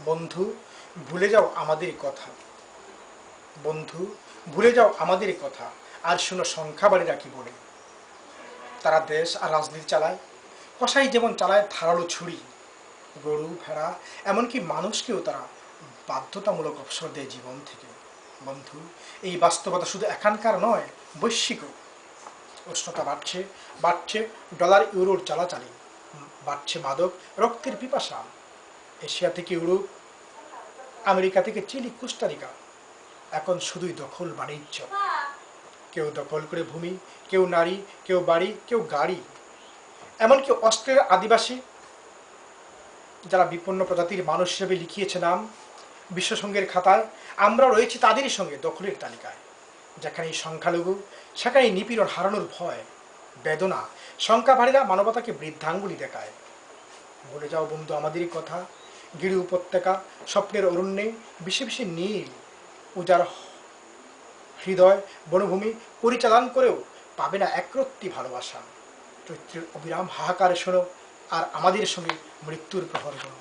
বন্ধু, ভুলে যাও আমাদের কথা। বন্ধু, ভুলে যাও আমাদের কথা। আর শোনো সংখ্যাবাড়িরা কি বলে। তারা দেশ আর রাজনীতি চালায়, কসাই যেমন চালায় ধারালো ছুরি। গরু, ভেড়া, এমনকি মানুষকেও তারা বাধ্যতামূলক অবসর দেয় জীবন থেকে। বন্ধু, এই বাস্তবতা শুধু এখানকার নয়, বৈশ্বিকও। উষ্ণতা বাড়ছে, বাড়ছে ডলার ইউরোর চালাচালি, বাড়ছে মাদক, রক্তের পিপাসা। এশিয়া থেকে ইউরোপ, আমেরিকা থেকে চিলি, কোস্টারিকা, এখন শুধুই দখল বাণিজ্য। কেউ দখল করে ভূমি, কেউ নারী, কেউ বাড়ি, কেউ গাড়ি। এমনকি অস্ট্রেলিয়ার আদিবাসী, যারা বিপন্ন প্রজাতির মানুষ হিসেবে লিখিয়েছে নাম বিশ্বসংঘের খাতায়, আমরা রয়েছি তাদেরই সঙ্গে দখলের তালিকায়। যেখানেই সংখ্যালঘু, সেখানেই নিপীড়ন, হারানোর ভয়, বেদনা। সংখ্যাভারীরা মানবতাকে বৃদ্ধাঙ্গুলি দেখায়। ভুলে যাও বন্ধু আমাদেরই কথা। গিরি উপত্যকা, স্বপ্নের অরণ্যে, বিশে বিশে নীল, উজাড় হৃদয়, বনভূমি পরিচালন করেও পাবে না একরত্তি ভালোবাসা। চৈত্রের অবিরাম হাহাকারে শোনো, আর আমাদের সঙ্গে মৃত্যুর প্রহর শোনো।